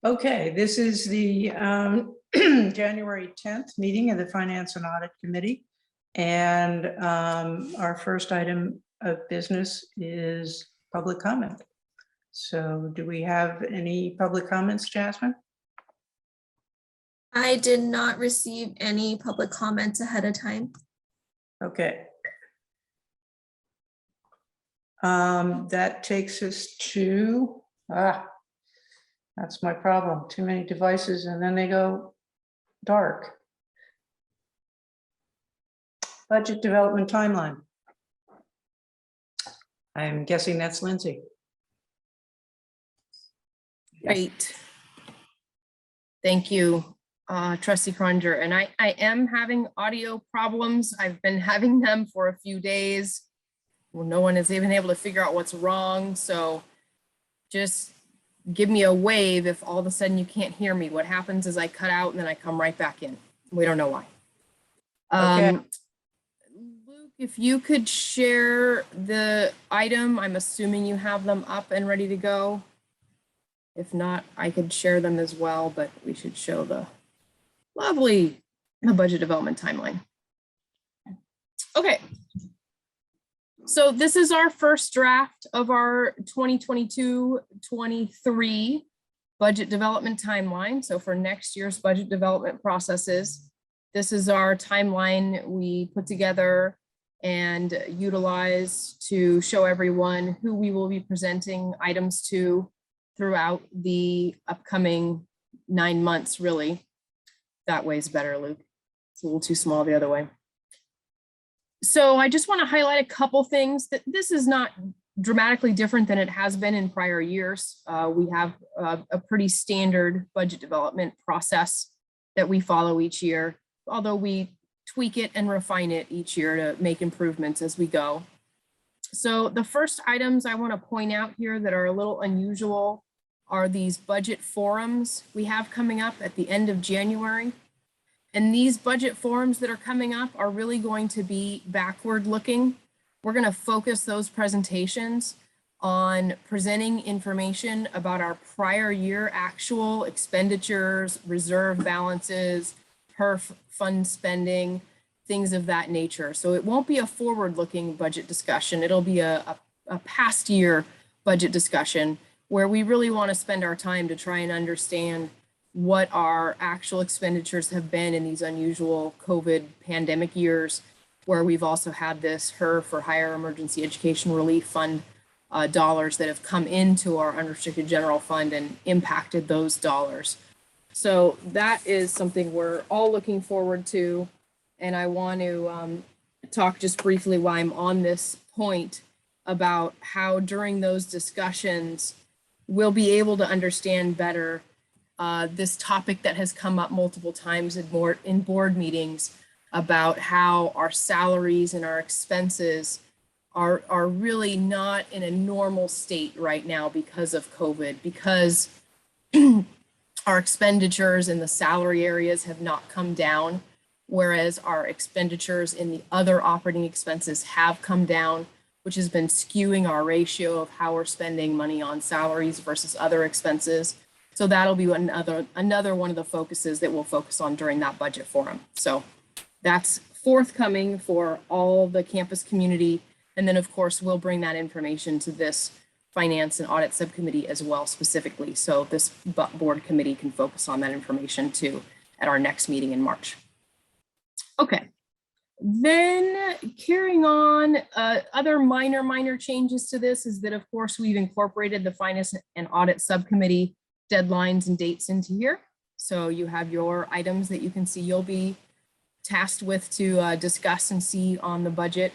Okay, this is the January 10th meeting of the Finance and Audit Committee. And our first item of business is public comment. So do we have any public comments, Jasmine? I did not receive any public comments ahead of time. Okay. That takes us to, that's my problem. Too many devices and then they go dark. Budget development timeline. I'm guessing that's Lindsay. Great. Thank you, Trustee Croninger. And I am having audio problems. I've been having them for a few days. Well, no one has even able to figure out what's wrong. So just give me a wave if all of a sudden you can't hear me. What happens is I cut out and then I come right back in. We don't know why. Okay. Luke, if you could share the item, I'm assuming you have them up and ready to go. If not, I could share them as well, but we should show the budget development timeline. Okay. So this is our first draft of our 2022-23 budget development timeline. So for next year's budget development processes, this is our timeline we put together and utilize to show everyone who we will be presenting items to throughout the upcoming 9 months, really. That way is better, Luke. It's a little too small the other way. So I just want to highlight a couple things that this is not dramatically different than it has been in prior years. We have a pretty standard budget development process that we follow each year, although we tweak it and refine it each year to make improvements as we go. So the first items I want to point out here that are a little unusual are these budget forums we have coming up at the end of January. And these budget forums that are coming up are really going to be backward looking. We're going to focus those presentations on presenting information about our prior year actual expenditures, reserve balances, HERF fund spending, things of that nature. So it won't be a forward looking budget discussion. It'll be a past year budget discussion where we really want to spend our time to try and understand what our actual expenditures have been in these unusual COVID pandemic years, where we've also had this HERF or Higher Emergency Education Relief Fund dollars that have come into our unrestricted general fund and impacted those dollars. So that is something we're all looking forward to. And I want to talk just briefly while I'm on this point about how during those discussions, we'll be able to understand better this topic that has come up multiple times in board meetings about how our salaries and our expenses are really not in a normal state right now because of COVID, because our expenditures in the salary areas have not come down, whereas our expenditures in the other operating expenses have come down, which has been skewing our ratio of how we're spending money on salaries versus other expenses. So that'll be another one of the focuses that we'll focus on during that budget forum. So that's forthcoming for all the campus community. And then of course, we'll bring that information to this Finance and Audit Subcommittee as well specifically. So this board committee can focus on that information too at our next meeting in March. Okay, then carrying on, other minor changes to this is that of course we've incorporated the Finance and Audit Subcommittee deadlines and dates into here. So you have your items that you can see you'll be tasked with to discuss and see on the budget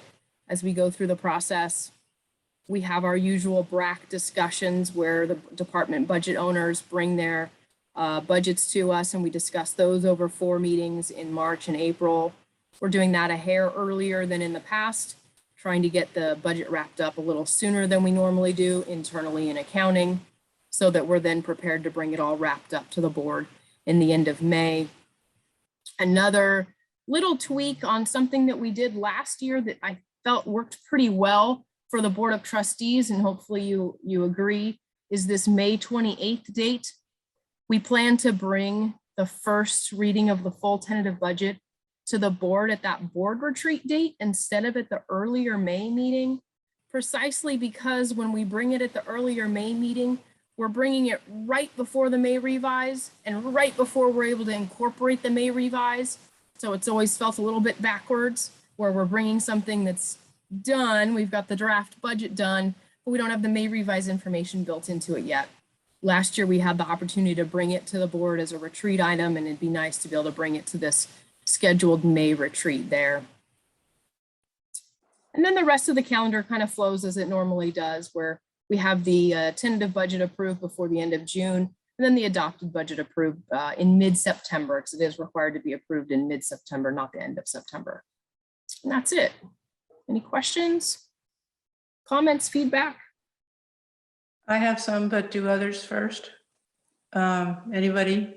as we go through the process. We have our usual BRAC discussions where the department budget owners bring their budgets to us and we discuss those over 4 meetings in March and April. We're doing that a hair earlier than in the past, trying to get the budget wrapped up a little sooner than we normally do internally in accounting, so that we're then prepared to bring it all wrapped up to the board in the end of May. Another little tweak on something that we did last year that I felt worked pretty well for the Board of Trustees, and hopefully you agree, is this May 28th date. We plan to bring the first reading of the full tentative budget to the board at that board retreat date instead of at the earlier May meeting, precisely because when we bring it at the earlier May meeting, we're bringing it right before the May revise and right before we're able to incorporate the May revise. So it's always felt a little bit backwards where we're bringing something that's done. We've got the draft budget done, but we don't have the May revise information built into it yet. Last year, we had the opportunity to bring it to the board as a retreat item, and it'd be nice to be able to bring it to this scheduled May retreat there. And then the rest of the calendar kind of flows as it normally does, where we have the tentative budget approved before the end of June, and then the adopted budget approved in mid-September, because it is required to be approved in mid-September, not the end of September. And that's it. Any questions, comments, feedback? I have some, but do others first. Anybody?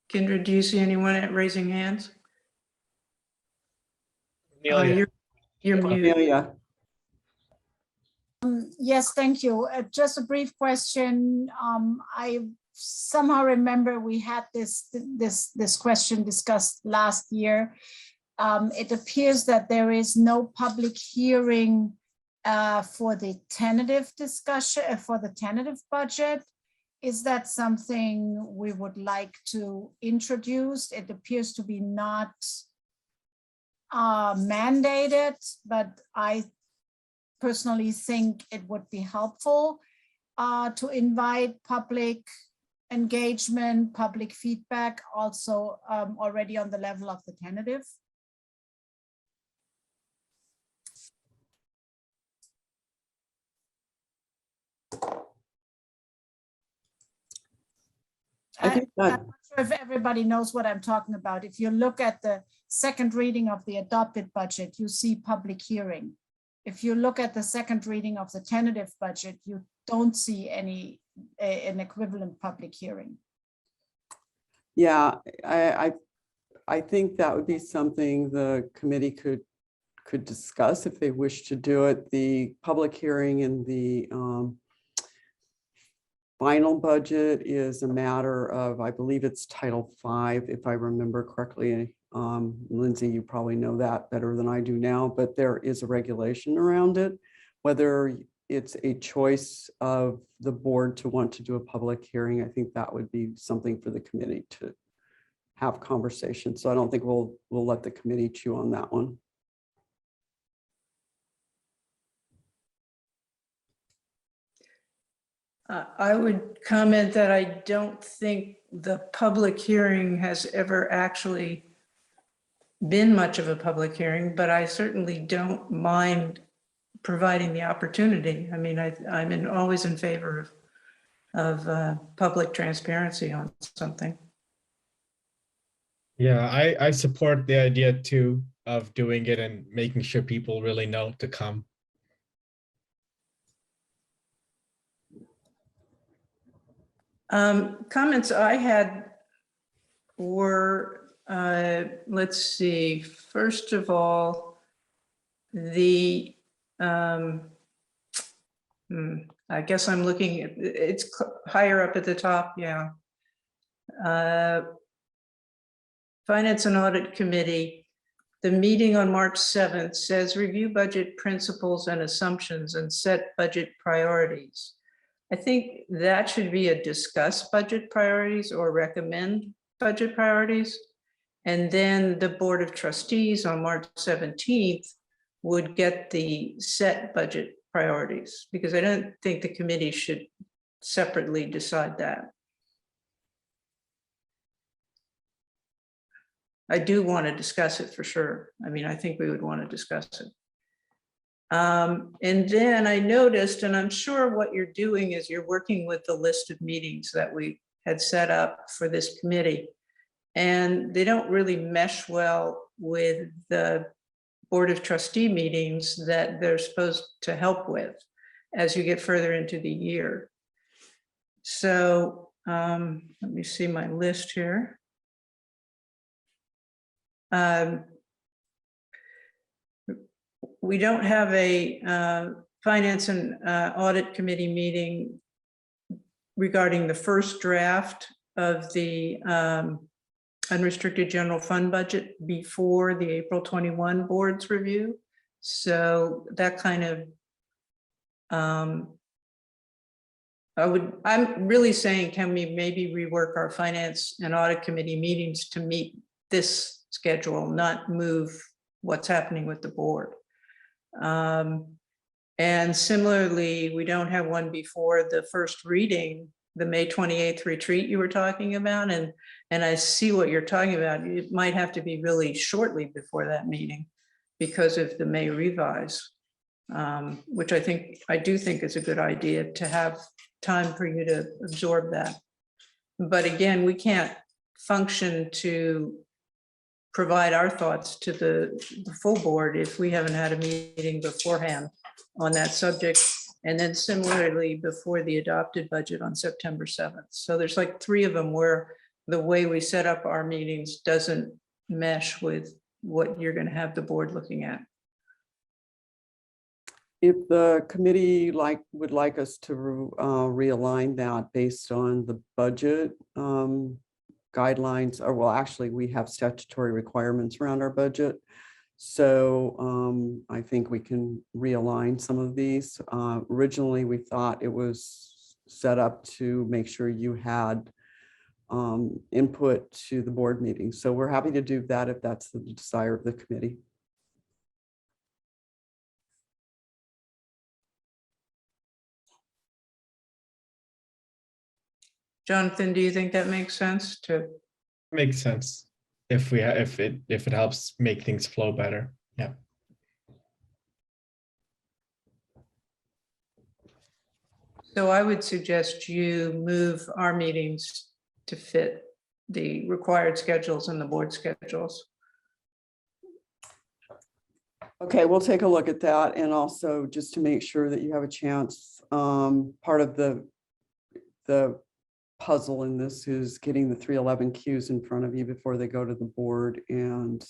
Kindred, do you see anyone at raising hands? Amelia. You're muted. Amelia. Yes, thank you. Just a brief question. I somehow remember we had this question discussed last year. It appears that there is no public hearing for the tentative discussion, for the tentative budget. Is that something we would like to introduce? It appears to be not mandated, but I personally think it would be helpful to invite public engagement, public feedback, also already on the level of the tentative. I think I'm that, not sure if everybody knows what I'm talking about. If you look at the second reading of the adopted budget, you see public hearing. If you look at the second reading of the tentative budget, you don't see an equivalent public hearing. yeah, I think that would be something the committee could discuss if they wish to do it. The public hearing in the final budget is a matter of, I believe it's Title V, if I remember correctly. Lindsay, you probably know that better than I do now, but there is a regulation around it. Whether it's a choice of the board to want to do a public hearing, I think that would be something for the committee to have conversation. So I don't think we'll let the committee chew on that one. I would comment that I don't think the public hearing has ever actually been much of a public hearing, but I certainly don't mind providing the opportunity. I mean, I'm always in favor of public transparency on something. Yeah, I support the idea too of doing it and making sure people really know to come. Comments I had were, let's see, first of all, the, I guess I'm looking at, it's higher up at the top, yeah. Finance and Audit Committee, the meeting on March 7th says review budget principles and assumptions and set budget priorities. I think that should be a discuss budget priorities or recommend budget priorities. And then the Board of Trustees on March 17th would get the set budget priorities, because I don't think the committee should separately decide that. I do want to discuss it for sure. I mean, I think we would want to discuss it. And then I noticed, and I'm sure what you're doing is you're working with the list of meetings that we had set up for this committee. And they don't really mesh well with the Board of Trustee meetings that they're supposed to help with as you get further into the year. So let me see my list here. We don't have a Finance and Audit Committee meeting regarding the first draft of the unrestricted general fund budget before the April 21 board's review. So that kind of, I'm really saying, can we maybe rework our finance and audit committee meetings to meet this schedule, not move what's happening with the board? And similarly, we don't have one before the first reading, the May 28th retreat you were talking about. And I see what you're talking about. It might have to be really shortly before that meeting because of the May revise, which I do think is a good idea to have time for you to absorb that. But again, we can't function to provide our thoughts to the full board if we haven't had a meeting beforehand on that subject. And then similarly, before the adopted budget on September 7th. So there's like 3 of them where the way we set up our meetings doesn't mesh with what you're going to have the board looking at. If the committee would like us to realign that based on the budget guidelines, or well, actually, we have statutory requirements around our budget. So I think we can realign some of these. Originally, we thought it was set up to make sure you had input to the board meeting. So we're happy to do that if that's the desire of the committee. Jonathan, do you think that makes sense to? Makes sense if it helps make things flow better. Yeah. So I would suggest you move our meetings to fit the required schedules and the board schedules. Okay, we'll take a look at that. And also just to make sure that you have a chance, part of the puzzle in this is getting the 311 Qs in front of you before they go to the board and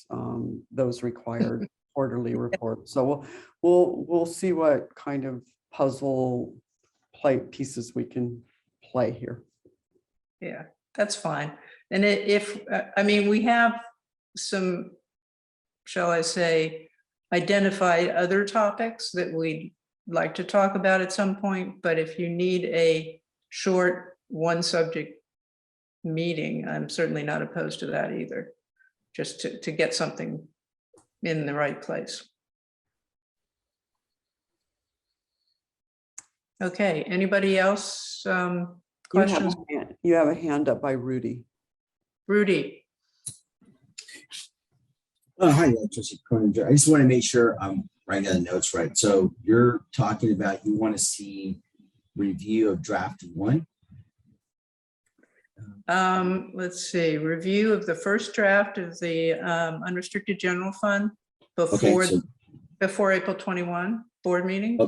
those required quarterly reports. So we'll see what kind of puzzle play pieces we can play here. Yeah, that's fine. And I mean, we have some, shall I say, identified other topics that we'd like to talk about at some point, but if you need a short one subject meeting, I'm certainly not opposed to that either, just to get something in the right place. Okay, anybody else? Questions? You have a hand up by Rudy. Rudy, Hi, Trustee Croninger. I just want to make sure I'm writing down the notes right. So you're talking about you want to see review of draft 1? let's see, review of the first draft of the unrestricted general fund before, before April 21 board meeting.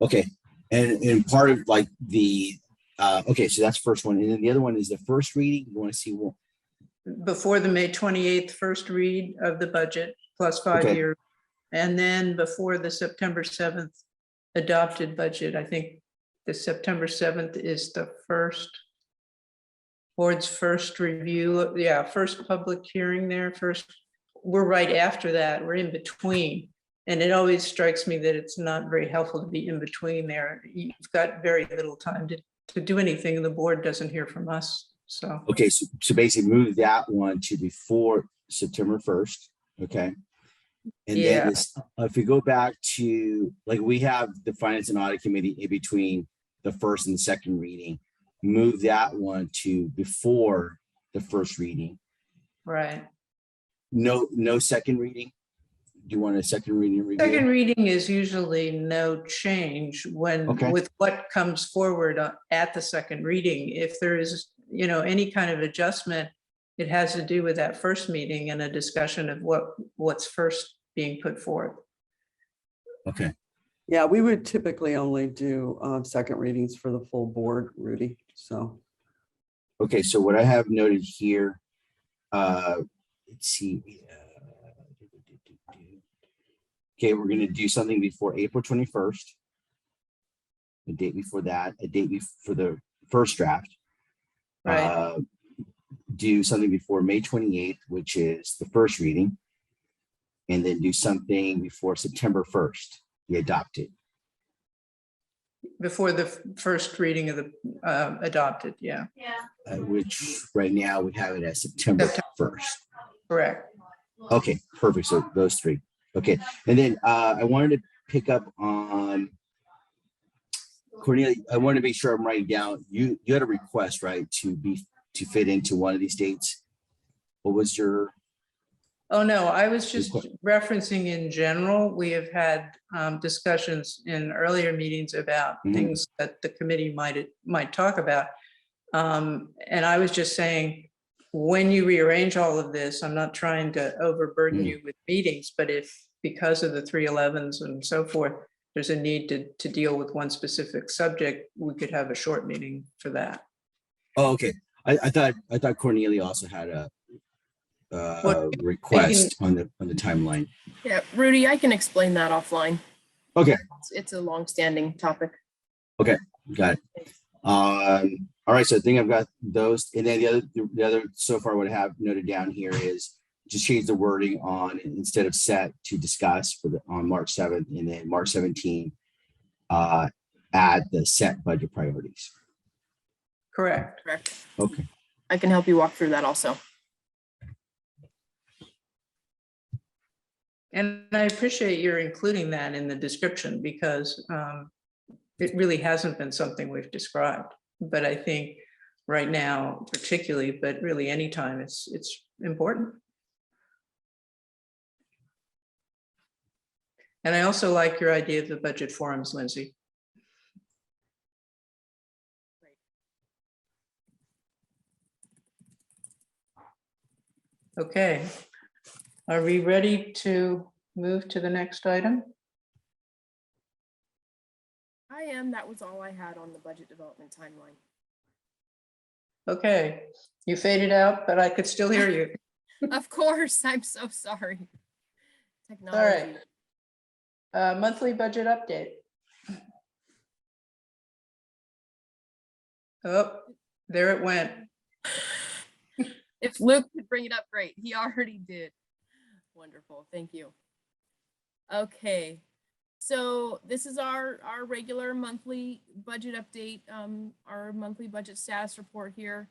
Okay. And part of like the, okay, so that's first one. And then the other one is the first reading. You want to see what? Before the May 28th first read of the budget plus 5 Okay. years. And then before the September 7th adopted budget. I think the September 7th is the first board's first review. Yeah, first public hearing there first. We're right after that. We're in between. And it always strikes me that it's not very helpful to be in between there. You've got very little time to do anything and the board doesn't hear from us. So, Okay, so basically move that one to before September 1st, okay? And Yeah. then if we go back to, like we have the Finance and Audit Committee in between the first and the second reading, move that one to before the first reading. right. No second reading? Do you want a second reading review? Second reading is usually no change when, Okay. with what comes forward at the second reading. If there is, any kind of adjustment, it has to do with that first meeting and a discussion of what's first being put forth. Okay, Yeah, we would typically only do second readings for the full board, Rudy. So okay, so what I have noted here, let's see. Okay, we're gonna do something before April 21st. A date before that, a date for the first draft. Right. Do something before May 28th, which is the first reading, and then do something before September 1st, be adopted. Before the first reading of the adopted, yeah, Which right now we have it as September 1st. correct. Okay, perfect. So those three. Okay, and then I wanted to pick up on Cornelia. I wanted to make sure I'm writing down. You had a request, right, to fit into one of these dates. What was your? Oh, no, I was just Requ- referencing in general, we have had discussions in earlier meetings about Mhm. things that the committee might talk about. And I was just saying, when you rearrange all of this, I'm not trying to overburden Mhm. you with meetings, but if, because of the 311s and so forth, there's a need to deal with one specific subject, we could have a short meeting for that. Oh, okay. I thought Cornelia also had a What- request on the timeline. Yeah, Rudy, I can explain that offline. Okay. It's a longstanding topic. Got it. All right, so I think I've got those. And then the other so far what I have noted down here is just change the wording on instead of set to discuss on March 7th, and then March 17th, add the set budget priorities. Correct. Correct. Okay. I can help you walk through that also. And I appreciate your including that in the description because it really hasn't been something we've described. But I think right now particularly, but really anytime, it's important. And I also like your idea of the budget forums, Lindsay. Okay. Are we ready to move to the next item? I am. That was all I had on the budget development timeline. Okay, you faded out, but I could still hear you. Of course, I'm so sorry. All Technology. right. Monthly budget update. Oh, there it went. If Luke could bring it up, great. He already did. Wonderful. Thank you. Okay. So this is our regular monthly budget update, our monthly budget status report here.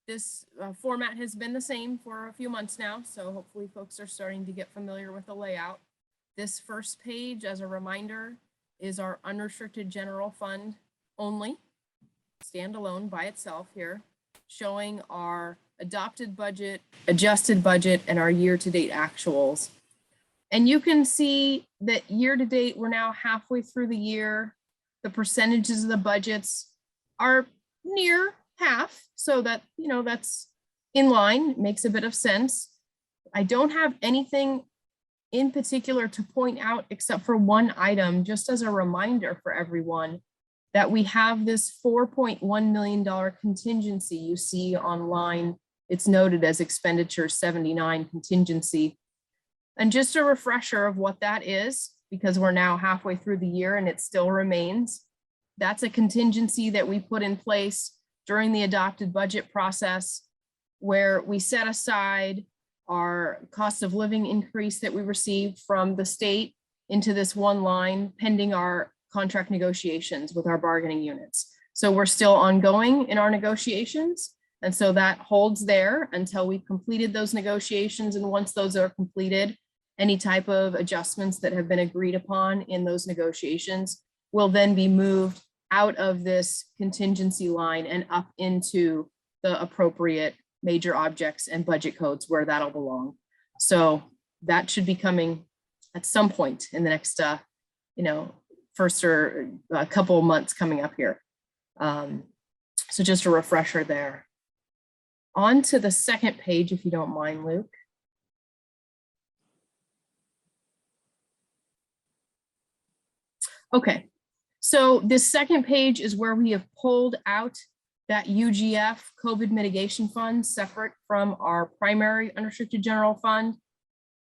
This format has been the same for a few months now, so hopefully folks are starting to get familiar with the layout. This first page, as a reminder, is our unrestricted general fund only, standalone by itself here, showing our adopted budget, adjusted budget, and our year-to-date actuals. And you can see that year-to-date, we're now halfway through the year. The percentages of the budgets are near half, so that, you know, that's in line, makes a bit of sense. I don't have anything in particular to point out except for one item, just as a reminder for everyone that we have this $4.1 million contingency you see online. It's noted as expenditure 79 contingency. And just a refresher of what that is, because we're now halfway through the year and it still remains. That's a contingency that we put in place during the adopted budget process, where we set aside our cost of living increase that we received from the state into this one line pending our contract negotiations with our bargaining units. So we're still ongoing in our negotiations. And so that holds there until we've completed those negotiations. And once those are completed, any type of adjustments that have been agreed upon in those negotiations will then be moved out of this contingency line and up into the appropriate major objects and budget codes where that'll belong. So that should be coming at some point in the next, first or a couple of months coming up here. So just a refresher there. On to the second page, if you don't mind, Luke. Okay, so this second page is where we have pulled out that UGF COVID mitigation fund separate from our primary unrestricted general fund.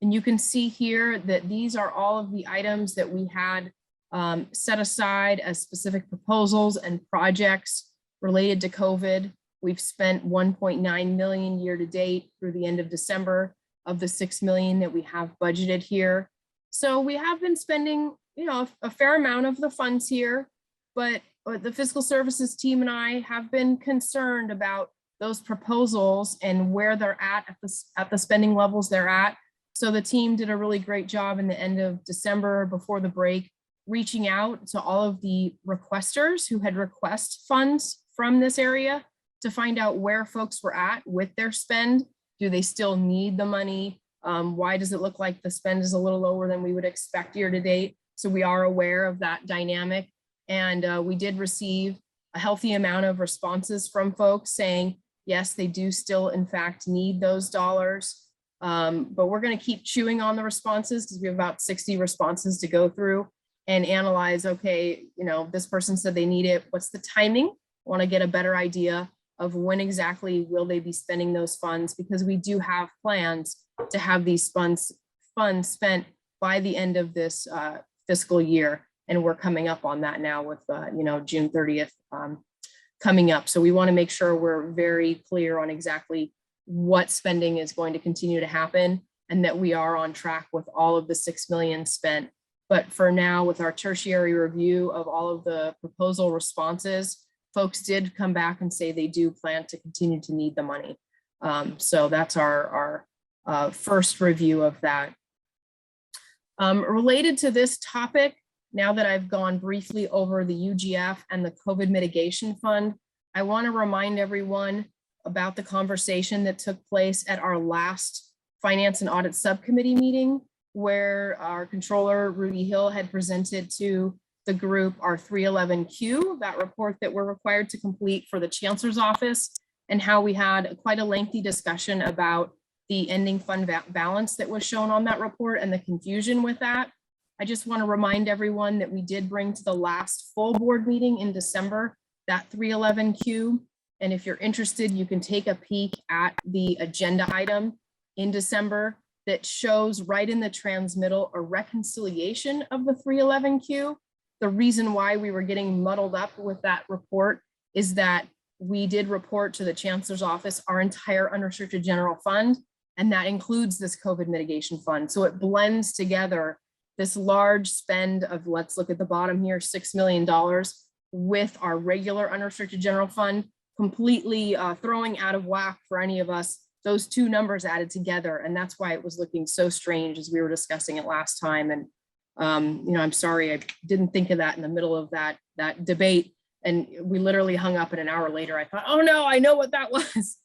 And you can see here that these are all of the items that we had set aside as specific proposals and projects related to COVID. We've spent 1.9 million year to date through the end of December of the 6 million that we have budgeted here. So we have been spending, you know, a fair amount of the funds here, but the fiscal services team and I have been concerned about those proposals and where they're at the spending levels they're at. So the team did a really great job in the end of December before the break, reaching out to all of the requesters who had requested funds from this area to find out where folks were at with their spend. Do they still need the money? Why does it look like the spend is a little lower than we would expect year to date? So we are aware of that dynamic. And we did receive a healthy amount of responses from folks saying, yes, they do still in fact need those dollars. But we're going to keep chewing on the responses because we have about 60 responses to go through and analyze, okay, you know, this person said they need it. What's the timing? Want to get a better idea of when exactly will they be spending those funds, because we do have plans to have these funds spent by the end of this fiscal year. And we're coming up on that now with, you know, June 30th coming up. So we want to make sure we're very clear on exactly what spending is going to continue to happen and that we are on track with all of the 6 million spent. But for now, with our tertiary review of all of the proposal responses, folks did come back and say they do plan to continue to need the money. So that's our first review of that. Related to this topic, now that I've gone briefly over the UGF and the COVID mitigation fund, I want to remind everyone about the conversation that took place at our last Finance and Audit Subcommittee meeting, where our controller, Rudy Hill, had presented to the group our 311Q, that report that we're required to complete for the Chancellor's Office, and how we had quite a lengthy discussion about the ending fund balance that was shown on that report and the confusion with that. I just want to remind everyone that we did bring to the last full board meeting in December that 311Q. And if you're interested, you can take a peek at the agenda item in December that shows right in the transmittal a reconciliation of the 311Q. The reason why we were getting muddled up with that report is that we did report to the Chancellor's Office our entire unrestricted general fund, and that includes this COVID mitigation fund. So it blends together this large spend of, let's look at the bottom here, $6 million with our regular unrestricted general fund, completely throwing out of whack for any of us, those two numbers added together. And that's why it was looking so strange as we were discussing it last time. And, you know, I'm sorry, I didn't think of that in the middle of that debate. And we literally hung up, and an hour later, I thought, oh no, I know what that was.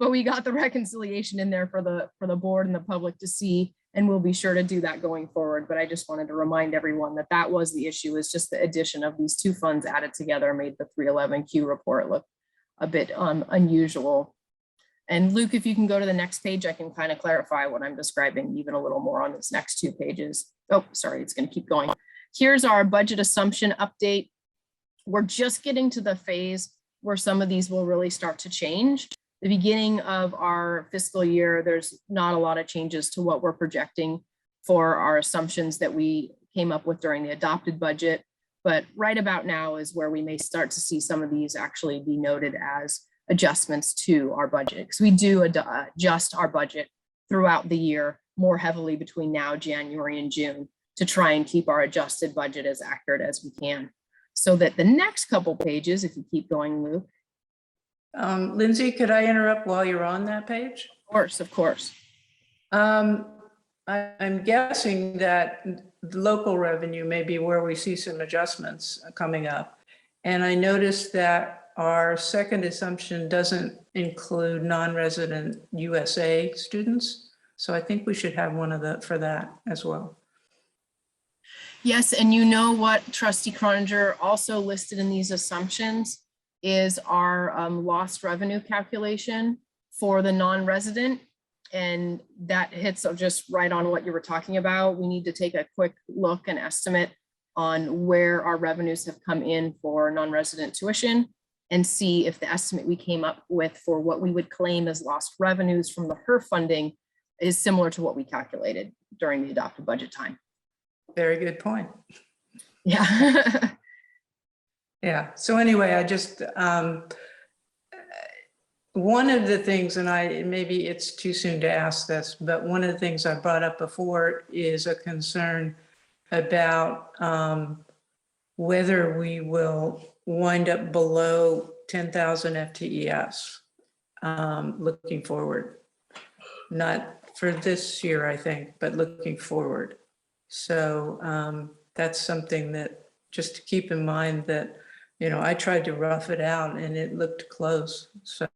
But we got the reconciliation in there for the board and the public to see, and we'll be sure to do that going forward. But I just wanted to remind everyone that that was the issue, is just the addition of these two funds added together made the 311Q report look a bit unusual. And Luke, if you can go to the next page, I can kind of clarify what I'm describing even a little more on this next 2 pages. Oh, sorry, it's going to keep going. Here's our budget assumption update. We're just getting to the phase where some of these will really start to change. The beginning of our fiscal year, there's not a lot of changes to what we're projecting for our assumptions that we came up with during the adopted budget. But right about now is where we may start to see some of these actually be noted as adjustments to our budget, because we do adjust our budget throughout the year more heavily between now, January and June, to try and keep our adjusted budget as accurate as we can. So that the next couple pages, if you keep going, Luke. Lindsay, could I interrupt while you're on that page? Of course, of course. I'm guessing that local revenue may be where we see some adjustments coming up. And I noticed that our second assumption doesn't include non-resident USA students. So I think we should have one of the for that as well. Yes, and you know what Trustee Croninger also listed in these assumptions is our lost revenue calculation for the non-resident. And that hits just right on what you were talking about. We need to take a quick look and estimate on where our revenues have come in for non-resident tuition and see if the estimate we came up with for what we would claim as lost revenues from the HERF funding is similar to what we calculated during the adopted budget time. Very good point. Yeah. Yeah, so anyway, I just, one of the things, and maybe it's too soon to ask this, but one of the things I brought up before is a concern about whether we will wind up below 10,000 FTES looking forward. Not for this year, I think, but looking forward. So that's something that just to keep in mind that, I tried to rough it out and it looked close. So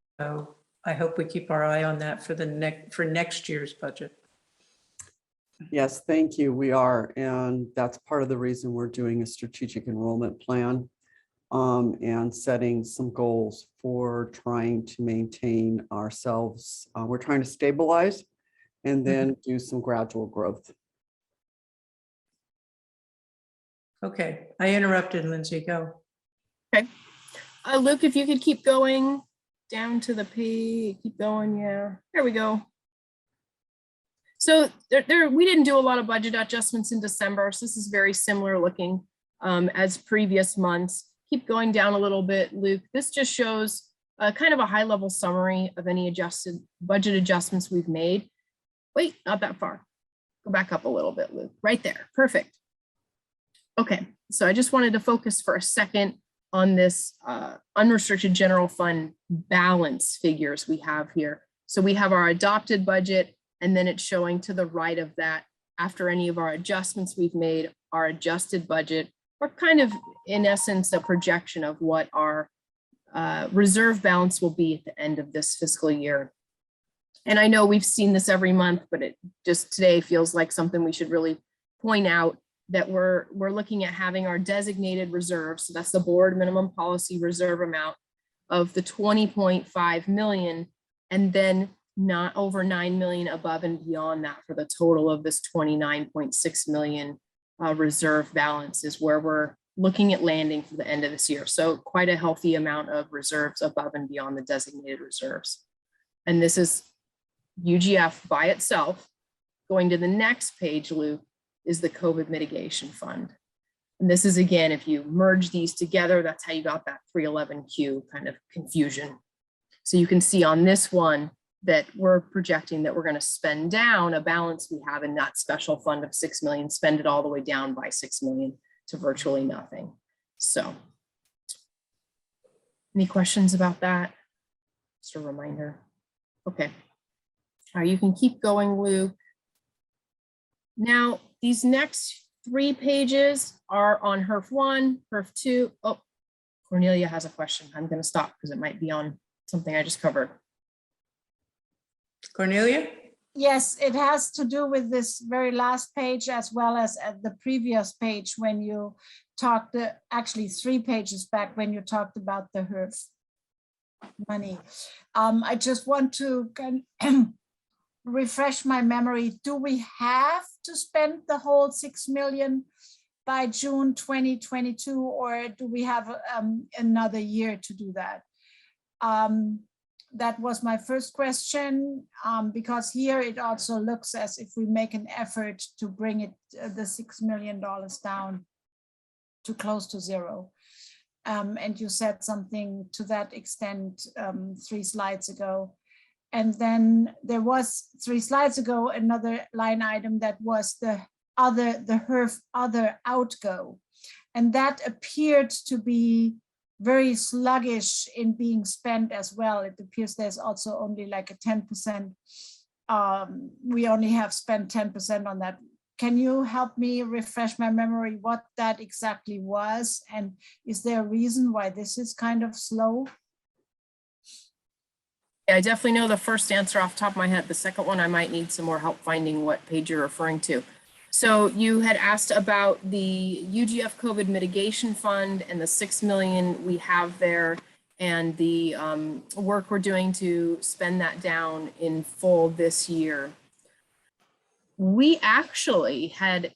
I hope we keep our eye on that for next year's budget. Yes, thank you. We are. And that's part of the reason we're doing a strategic enrollment plan and setting some goals for trying to maintain ourselves. We're trying to stabilize and then do some gradual growth. Okay, I interrupted, Lindsay, go. Luke, if you could keep going down to the page, keep going, yeah, there we go. So we didn't do a lot of budget adjustments in December, so this is very similar looking as previous months. Keep going down a little bit, Luke. This just shows kind of a high level summary of any budget adjustments we've made. Wait, not that far. Go back up a little bit, Luke, right there, perfect. Okay, so I just wanted to focus for a second on this unrestricted general fund balance figures we have here. So we have our adopted budget, and then it's showing to the right of that, after any of our adjustments we've made, our adjusted budget, or kind of in essence, a projection of what our reserve balance will be at the end of this fiscal year. And I know we've seen this every month, but it just today feels like something we should really point out, that we're looking at having our designated reserves. So that's the board minimum policy reserve amount of the 20.5 million, and then not over 9 million above and beyond that for the total of this 29.6 million reserve balance is where we're looking at landing for the end of this year. So quite a healthy amount of reserves above and beyond the designated reserves. And this is UGF by itself. Going to the next page, Luke, is the COVID mitigation fund. And this is, again, if you merge these together, that's how you got that 311Q kind of confusion. So you can see on this one that we're projecting that we're going to spend down a balance we have in that special fund of 6 million, spend it all the way down by 6 million to virtually nothing. So any questions about that? Just a reminder. Okay. All right, you can keep going, Luke. Now, these next 3 pages are on HERF 1, HERF 2. Oh, Cornelia has a question. I'm going to stop because it might be on something I just covered. Cornelia? Yes, it has to do with this very last page as well as at the previous page when you talked, actually 3 pages back when you talked about the HERF money. I just want to refresh my memory. Do we have to spend the whole 6 million by June 2022, or do we have another year to do that? That was my first question, because here it also looks as if we make an effort to bring it the $6 million down to close to zero. And you said something to that extent 3 slides ago. And then there was 3 slides ago another line item that was the HERF other outgo. And that appeared to be very sluggish in being spent as well. It appears there's also only like a 10%. We only have spent 10% on that. Can you help me refresh my memory what that exactly was? And is there a reason why this is kind of slow? Yeah, I definitely know the first answer off the top of my head. The second one, I might need some more help finding what page you're referring to. So you had asked about the UGF COVID mitigation fund and the 6 million we have there and the work we're doing to spend that down in full this year. We actually had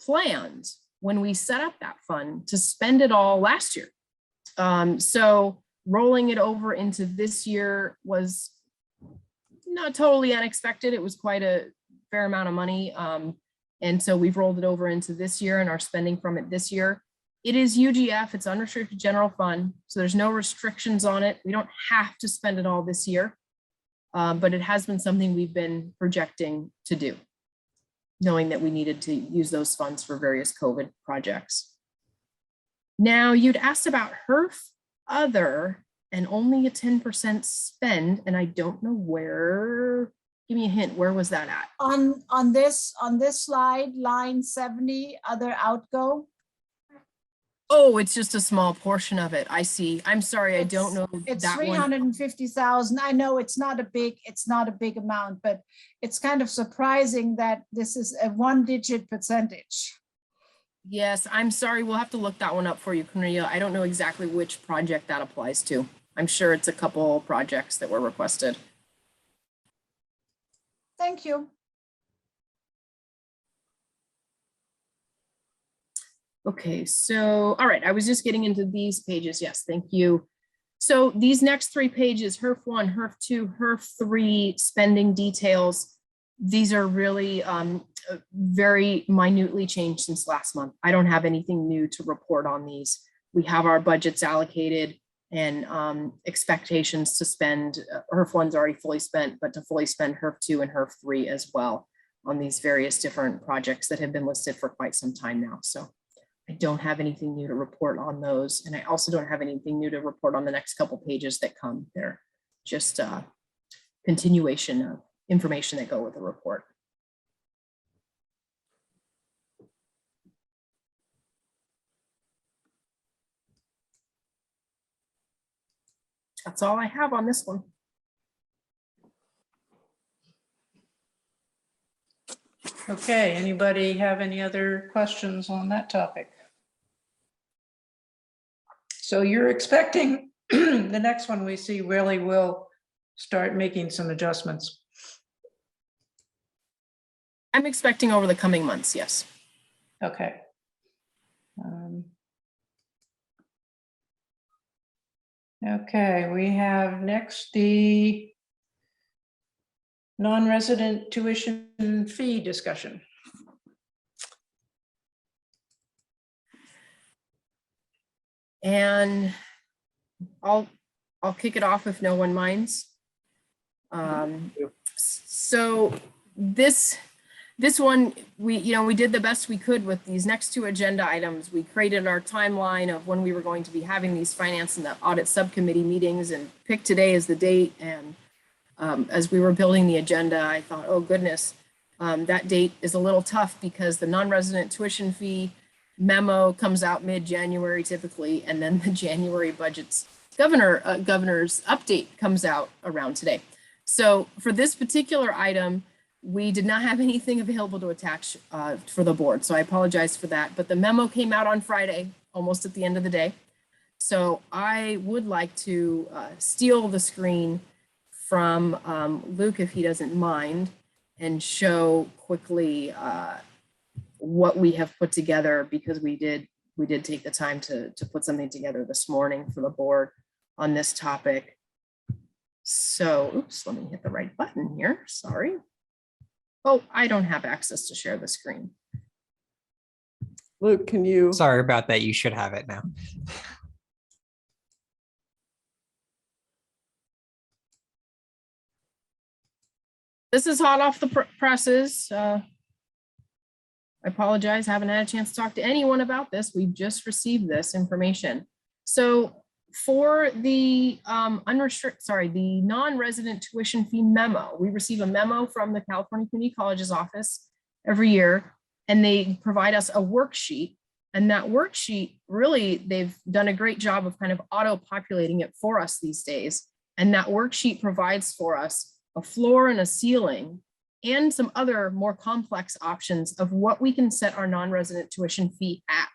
planned when we set up that fund to spend it all last year. So rolling it over into this year was not totally unexpected. It was quite a fair amount of money. And so we've rolled it over into this year and are spending from it this year. It is UGF, it's unrestricted general fund, so there's no restrictions on it. We don't have to spend it all this year. But it has been something we've been projecting to do, knowing that we needed to use those funds for various COVID projects. Now, you'd asked about HERF other and only a 10% spend, and I don't know where, give me a hint, where was that at? On this slide, line 70, other outgo. Oh, it's just a small portion of it. I see. I'm sorry, I don't know It's that one. 350,000. I know it's not a big amount, but it's kind of surprising that this is a 1-digit percentage. Yes, I'm sorry. We'll have to look that one up for you, Cornelia. I don't know exactly which project that applies to. I'm sure it's a couple projects that were requested. Thank you. Okay, so, all right, I was just getting into these pages. Yes, thank you. So these next 3 pages, HERF 1, HERF 2, HERF 3 spending details, these are really very minutely changed since last month. I don't have anything new to report on these. We have our budgets allocated and expectations to spend. HERF 1's already fully spent, but to fully spend HERF 2 and HERF 3 as well on these various different projects that have been listed for quite some time now. So I don't have anything new to report on those. And I also don't have anything new to report on the next couple pages that come. They're just a continuation of information that go with the report. That's all I have on this one. Okay, anybody have any other questions on that topic? So you're expecting the next one we see really will start making some adjustments. I'm expecting over the coming months, yes. Okay. Okay, we have next the non-resident tuition fee discussion. And I'll kick it off if no one minds. So this one, we did the best we could with these next 2 agenda items. We created our timeline of when we were going to be having these finance and the audit subcommittee meetings and picked today as the date. And as we were building the agenda, I thought, oh goodness, that date is a little tough because the non-resident tuition fee memo comes out mid-January typically, and then the January budget's governor's update comes out around today. So for this particular item, we did not have anything available to attach for the board. So I apologize for that, but the memo came out on Friday, almost at the end of the day. So I would like to steal the screen from Luke, if he doesn't mind, and show quickly what we have put together, because we did take the time to put something together this morning for the board on this topic. So, oops, let me hit the right button here. Sorry. Oh, I don't have access to share the screen. Luke, can you? Sorry about that. You should have it now. This is hot off the presses. I apologize, haven't had a chance to talk to anyone about this. We've just received this information. So for the the non-resident tuition fee memo, we receive a memo from the California Community Colleges office every year, and they provide us a worksheet. And that worksheet, really, they've done a great job of kind of auto-populating it for us these days. And that worksheet provides for us a floor and a ceiling and some other more complex options of what we can set our non-resident tuition fee at.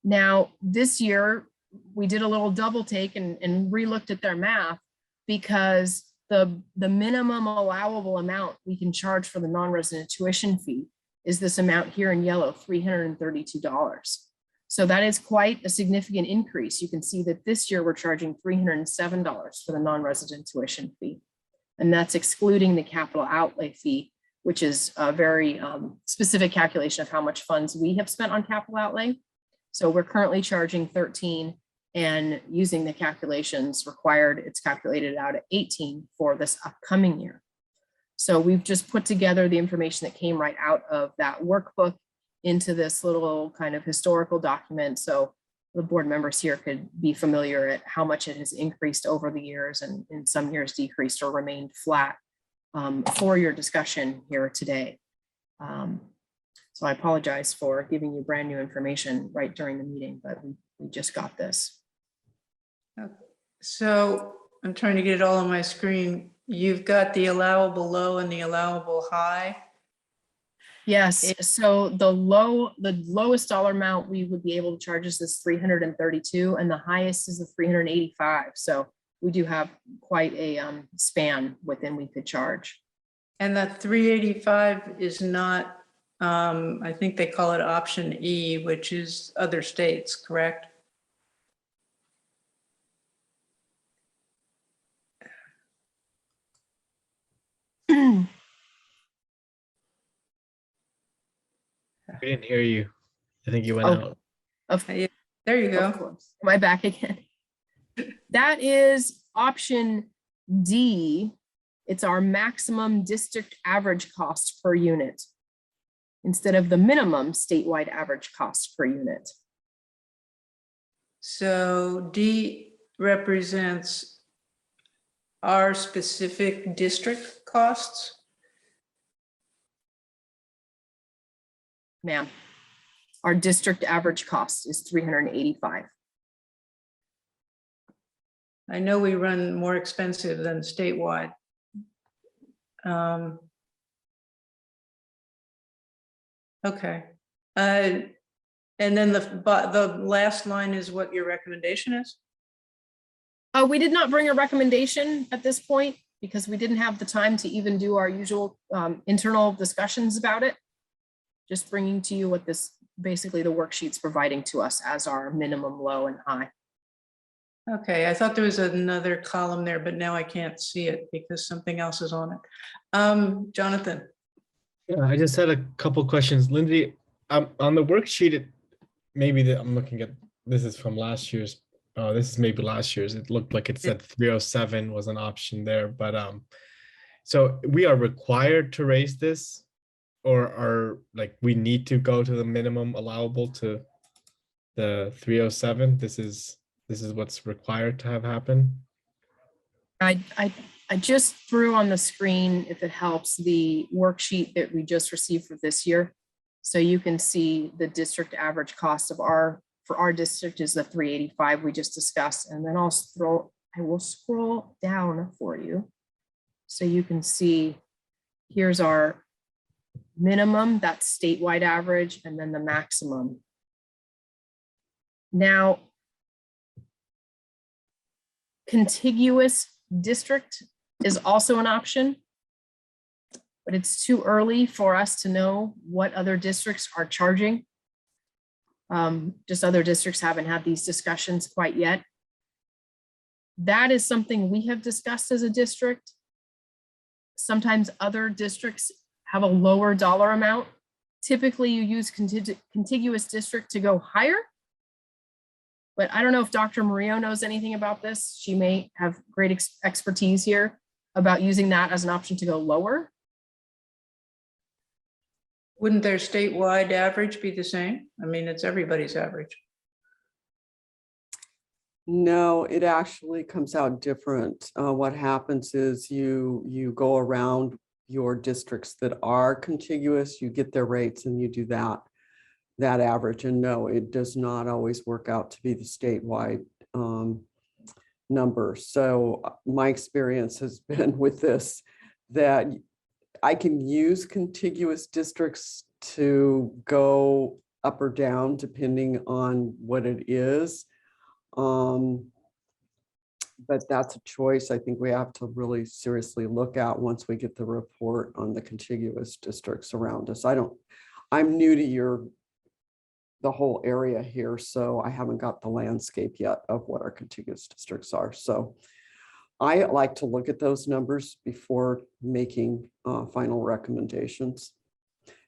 Now, this year, we did a little double take and re-looked at their math, because the minimum allowable amount we can charge for the non-resident tuition fee is this amount here in yellow, $332. So that is quite a significant increase. You can see that this year we're charging $307 for the non-resident tuition fee. And that's excluding the capital outlay fee, which is a very specific calculation of how much funds we have spent on capital outlay. So we're currently charging 13 and using the calculations required, it's calculated out at 18 for this upcoming year. So we've just put together the information that came right out of that workbook into this little kind of historical document. So the board members here could be familiar at how much it has increased over the years and in some years decreased or remained flat for your discussion here today. So I apologize for giving you brand new information right during the meeting, but we just got this. So I'm trying to get it all on my screen. You've got the allowable low and the allowable high. Yes, so the lowest dollar amount we would be able to charge is this 332 and the highest is the 385. So we do have quite a span within we could charge. And that 385 is not, I think they call it option E, which is other states, correct? We didn't hear you. I think you went Oh. out. There you Of go. course. Am I back again? That is option D. It's our maximum district average cost per unit instead of the minimum statewide average cost per unit. So D represents our specific district costs. Ma'am, our district average cost is 385. I know we run more expensive than statewide. Okay. And then the last line is what your recommendation is? We did not bring a recommendation at this point because we didn't have the time to even do our usual internal discussions about it. Just bringing to you what this, basically the worksheet's providing to us as our minimum, low, and high. Okay, I thought there was another column there, but now I can't see it because something else is on it. Jonathan, Yeah, I just had a couple questions. Lindsay, on the worksheet, I'm looking at, this is from last year's. Oh, this is maybe last year's. It looked like it said 307 was an option there, but so we are required to raise this, or are like we need to go to the minimum allowable to the 307? This is what's required to have happen. I just threw on the screen, if it helps, the worksheet that we just received for this year. So you can see the district average cost of for our district is the 385 we just discussed. And then I will scroll down for you. So you can see, here's our minimum, that's statewide average, and then the maximum. Now, contiguous district is also an option, but it's too early for us to know what other districts are charging. Just other districts haven't had these discussions quite yet. That is something we have discussed as a district. Sometimes other districts have a lower dollar amount. Typically, you use contiguous district to go higher. But I don't know if Dr. Murillo knows anything about this. She may have great expertise here about using that as an option to go lower. wouldn't their statewide average be the same? I mean, it's everybody's average. No, it actually comes out different. What happens is you go around your districts that are contiguous, you get their rates and you do that average. And no, it does not always work out to be the statewide number. So my experience has been with this, that I can use contiguous districts to go up or down depending on what it is. But that's a choice I think we have to really seriously look at once we get the report on the contiguous districts around us. I'm new to the whole area here, so I haven't got the landscape yet of what our contiguous districts are. So I like to look at those numbers before making final recommendations.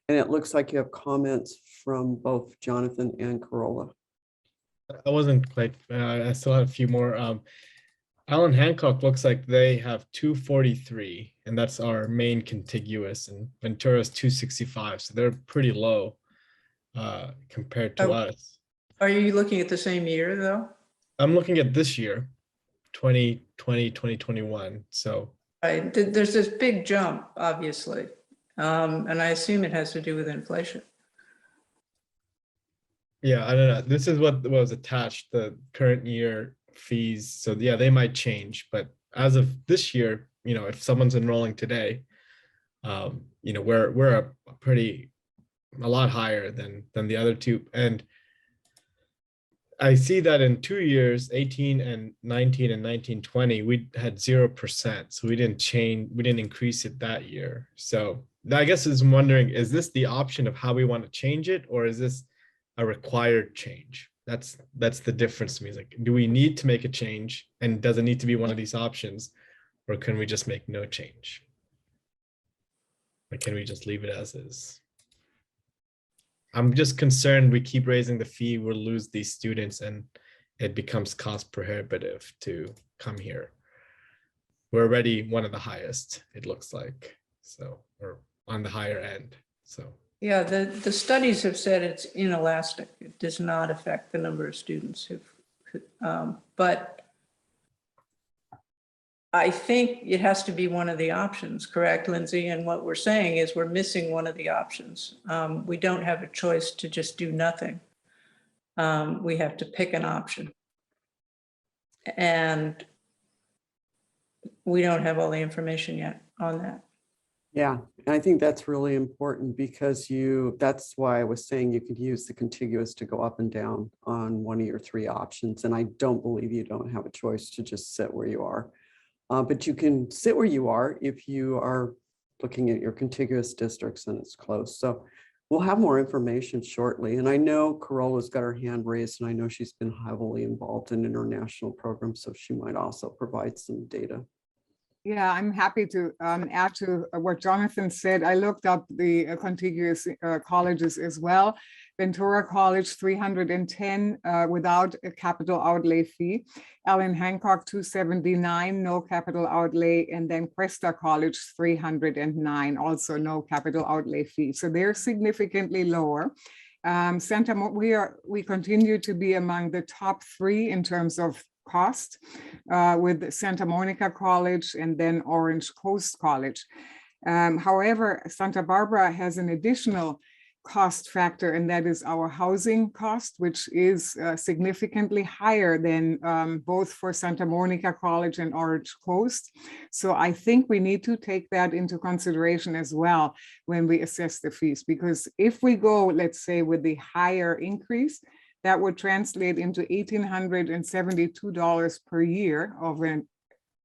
And it looks like you have comments from both Jonathan and Carola. I wasn't quite, I still have a few more. Allen Hancock looks like they have 243, and that's our main contiguous, and Ventura's 265, so they're pretty low compared to Oh. us. Are you looking at the same year, though? I'm looking at this year, 2020, 2021, so There's this big jump, obviously, and I assume it has to do with inflation. yeah, I don't know. This is what was attached, the current year fees. So yeah, they might change, but as of this year, you know, if someone's enrolling today, you know, we're a lot higher than the other two. And I see that in 2 years, 18 and 19 and 19, 20, we had 0%. So we didn't increase it that year. So I guess I'm wondering, is this the option of how we want to change it, or is this a required change? That's the difference to me. Is like, do we need to make a change, and does it need to be one of these options, or can we just make no change? Or can we just leave it as is? I'm just concerned we keep raising the fee, we'll lose these students and it becomes cost prohibitive to come here. We're already one of the highest, it looks like. So we're on the higher end. So Yeah, the studies have said it's inelastic. It does not affect the number of students but I think it has to be one of the options, correct, Lindsay? And what we're saying is we're missing one of the options. We don't have a choice to just do nothing. We have to pick an option. And we don't have all the information yet on that. Yeah, and I think that's really important because that's why I was saying you could use the contiguous to go up and down on one of your three options. And I don't believe you don't have a choice to just sit where you are. But you can sit where you are if you are looking at your contiguous districts and it's close. So we'll have more information shortly. And I know Carola's got her hand raised, and I know she's been heavily involved in international programs, so she might also provide some data. Yeah, I'm happy to add to what Jonathan said. I looked up the contiguous colleges as well. Ventura College, 310 without a capital outlay fee. Allen Hancock, 279, no capital outlay. And then Cuesta College, 309, also no capital outlay fee. So they're significantly lower. We continue to be among the top three in terms of cost with Santa Monica College and then Orange Coast College. However, Santa Barbara has an additional cost factor, and that is our housing cost, which is significantly higher than both for Santa Monica College and Orange Coast. So I think we need to take that into consideration as well when we assess the fees, because if we go, let's say, with the higher increase, that would translate into $1,872 per year of an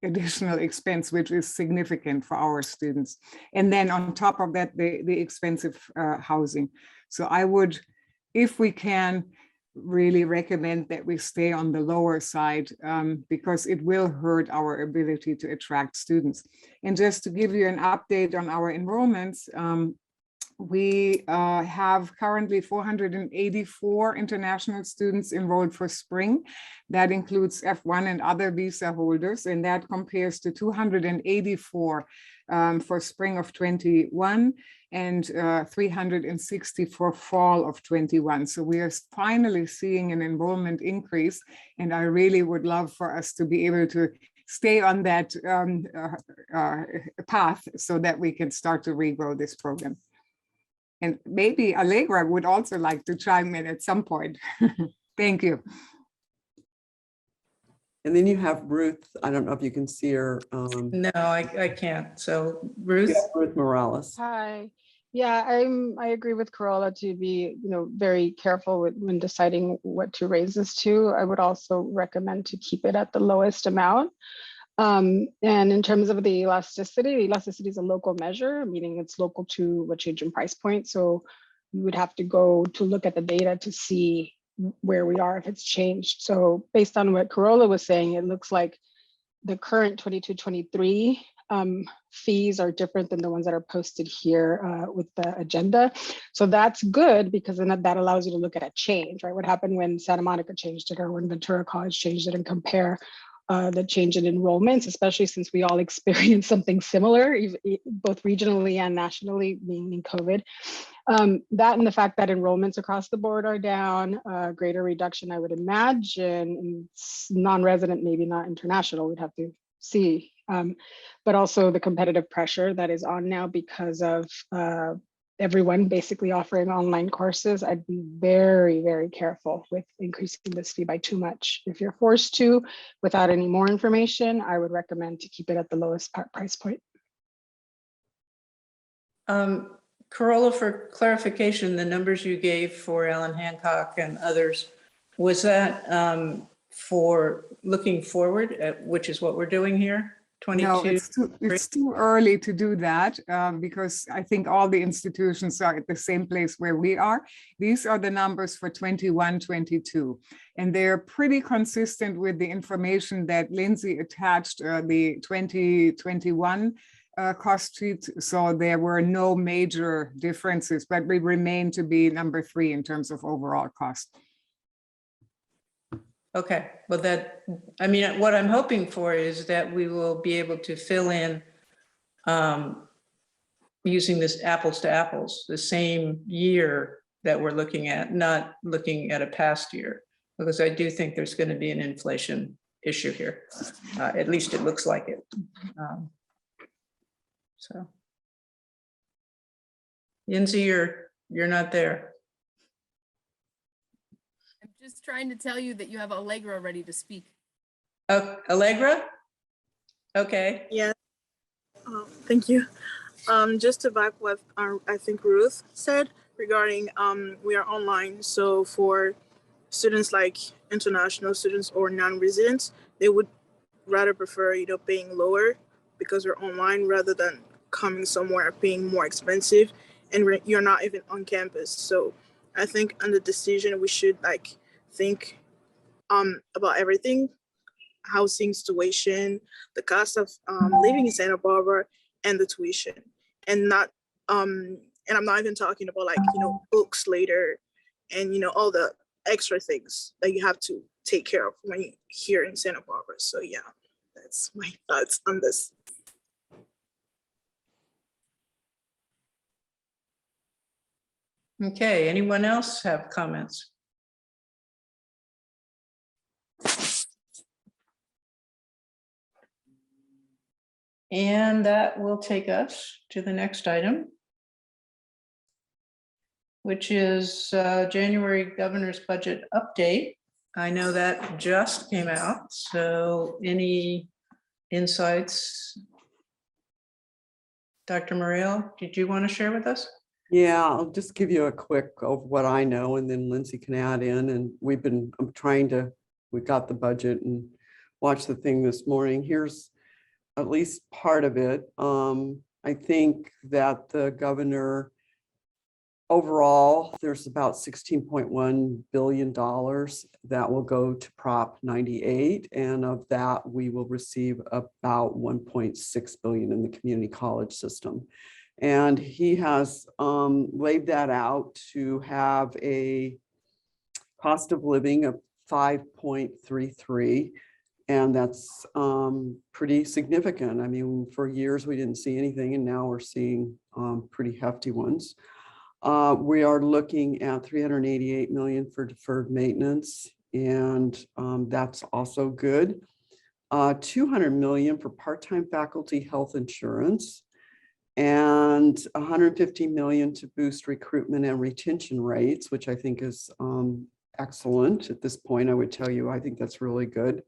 additional expense, which is significant for our students. And then on top of that, the expensive housing. So I would, if we can, really recommend that we stay on the lower side because it will hurt our ability to attract students. And just to give you an update on our enrollments, we have currently 484 international students enrolled for spring. That includes F1 and other visa holders, and that compares to 284 for spring of 21 and 360 for fall of 21. So we are finally seeing an enrollment increase, and I really would love for us to be able to stay on that path so that we can start to regrow this program. And maybe Allegra would also like to chime in at some point. Thank you. And then you have Ruth. I don't know if you can see her. No, I can't. So Ruth? Ruth Morales. Hi. Yeah, I agree with Carola to be, very careful when deciding what to raise this to. I would also recommend to keep it at the lowest amount. And in terms of the elasticity is a local measure, meaning it's local to a change in price point. So you would have to go to look at the data to see where we are if it's changed. So based on what Carola was saying, it looks like the current 22-23 fees are different than the ones that are posted here with the agenda. So that's good because then that allows you to look at a change, right? What happened when Santa Monica changed it or when Ventura College changed it, and compare the change in enrollments, especially since we all experienced something similar, both regionally and nationally, meaning COVID. That and the fact that enrollments across the board are down, greater reduction, I would imagine, in non-resident, maybe not international, we'd have to see. But also the competitive pressure that is on now because of everyone basically offering online courses. I'd be very, very careful with increasing this fee by too much. If you're forced to, without any more information, I would recommend to keep it at the lowest price point. Corolla, for clarification, the numbers you gave for Ellen Hancock and others, was that for looking forward, at, which is what we're doing here? 22? No, it's too early to do that because I think all the institutions are at the same place where we are. These are the numbers for 21, 22, and they're pretty consistent with the information that Lindsay attached the 2021 cost sheet. So there were no major differences, but we remain to be number 3 in terms of overall cost. Okay, well that, I mean, what I'm hoping for is that we will be able to fill in using this apples to apples, the same year that we're looking at, not looking at a past year, because I do think there's going to be an inflation issue here. At least it looks like it. So, Lindsay, you're not there. I'm just trying to tell you that you have Allegra ready to speak. Oh, Allegra? Okay. Yeah, thank you. Just to back what I think Ruth said regarding we are online. So for students like international students or non-residents, they would rather prefer, you know, paying lower because we're online rather than coming somewhere paying more expensive and you're not even on campus. So I think on the decision we should like think about everything, housing situation, the cost of living in Santa Barbara, and the tuition, and not and I'm not even talking about like, you know, books later and, you know, all the extra things that you have to take care of when you're here in Santa Barbara. So yeah, that's my thoughts on this. Okay, anyone else have comments? And that will take us to the next item, which is January governor's budget update. I know that just came out, so any insights? Dr. Muriel, did you want to share with us? Yeah, I'll just give you a quick of what I know, and then Lindsay can add in. And we got the budget and watched the thing this morning. Here's at least part of it. I think that the governor, overall, there's about $16.1 billion that will go to Prop 98. And of that, we will receive about $1.6 billion in the community college system. And he has laid that out to have a cost of living of 5.33. And that's pretty significant. I mean, for years we didn't see anything, and now we're seeing pretty hefty ones. We are looking at $388 million for deferred maintenance, and that's also good. $200 million for part-time faculty health insurance, and $150 million to boost recruitment and retention rates, which I think is excellent at this point. I would tell you, I think that's really good.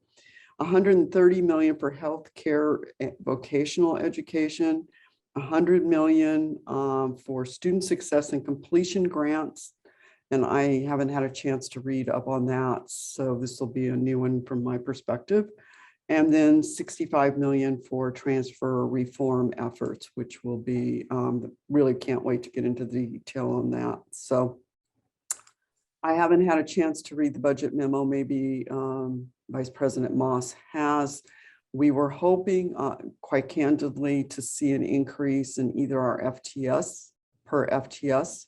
$130 million for healthcare vocational education, $100 million for student success and completion grants. And I haven't had a chance to read up on that, so this will be a new one from my perspective. And then $65 million for transfer reform efforts, which will be, really can't wait to get into the detail on that. So I haven't had a chance to read the budget memo. Maybe Vice President Moss has. We were hoping, quite candidly, to see an increase in either our FTS per FTS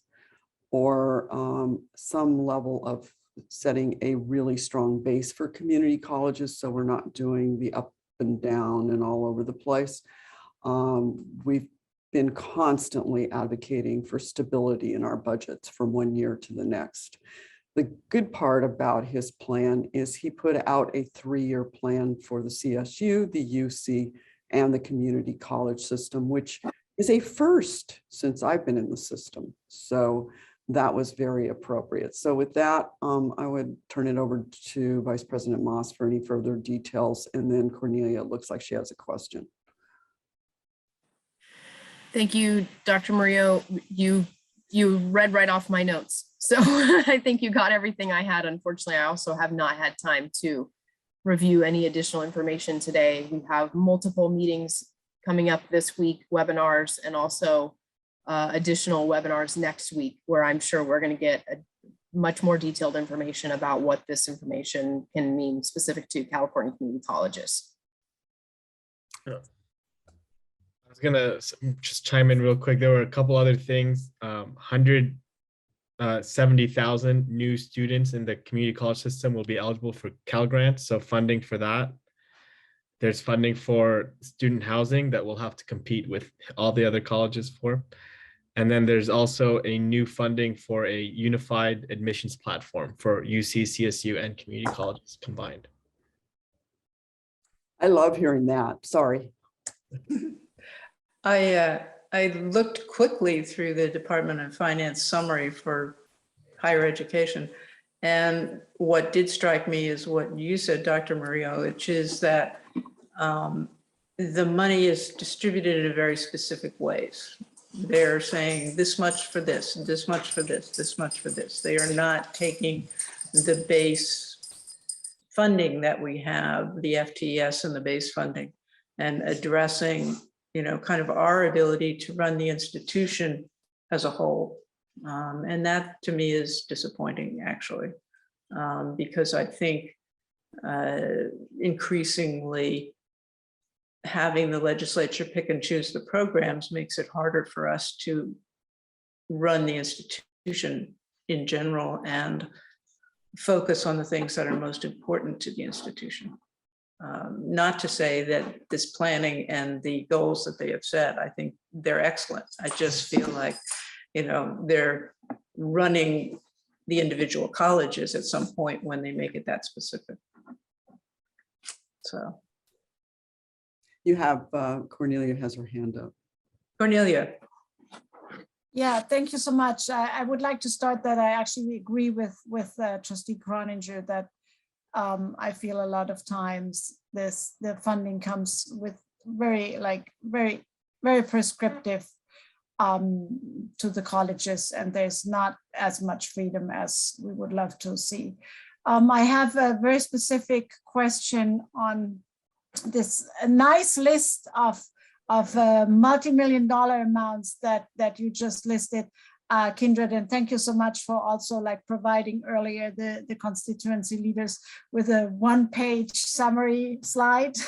or some level of setting a really strong base for community colleges, so we're not doing the up and down and all over the place. We've been constantly advocating for stability in our budgets from one year to the next. The good part about his plan is he put out a 3-year plan for the CSU, the UC, and the community college system, which is a first since I've been in the system. So that was very appropriate. So with that, I would turn it over to Vice President Moss for any further details. And then Cornelia, it looks like she has a question. Thank you, Dr. Murillo. You read right off my notes. So I think you got everything I had. Unfortunately, I also have not had time to review any additional information today. We have multiple meetings coming up this week, webinars, and also additional webinars next week, where I'm sure we're going to get a much more detailed information about what this information can mean specific to California community colleges. I was gonna just chime in real quick. There were a couple other things. 170,000 new students in the community college system will be eligible for Cal Grants, so funding for that. There's funding for student housing that we'll have to compete with all the other colleges for. And then there's also a new funding for a unified admissions platform for UC, CSU, and community colleges combined. I love hearing that. Sorry. I looked quickly through the Department of Finance summary for higher education. And what did strike me is what you said, Dr. Murillo, which is that the money is distributed in very specific ways. They're saying this much for this, this much for this, this much for this. They are not taking the base funding that we have, the FTES and the base funding, and addressing, kind of our ability to run the institution as a whole. And that to me is disappointing, actually, because I think increasingly having the legislature pick and choose the programs makes it harder for us to run the institution in general and focus on the things that are most important to the institution. Not to say that this planning and the goals that they have set, I think they're excellent. I just feel like, they're running the individual colleges at some point when they make it that specific. So. You have, Cornelia has her hand up. Cornelia. Yeah, thank you so much. I would like to start that I actually agree with Trustee Croninger that I feel a lot of times the funding comes with very prescriptive to the colleges, and there's not as much freedom as we would love to see. I have a very specific question on this nice list of multi-million-dollar amounts that you just listed, Kindred, and thank you so much for also providing earlier the constituency leaders with a one-page summary slide,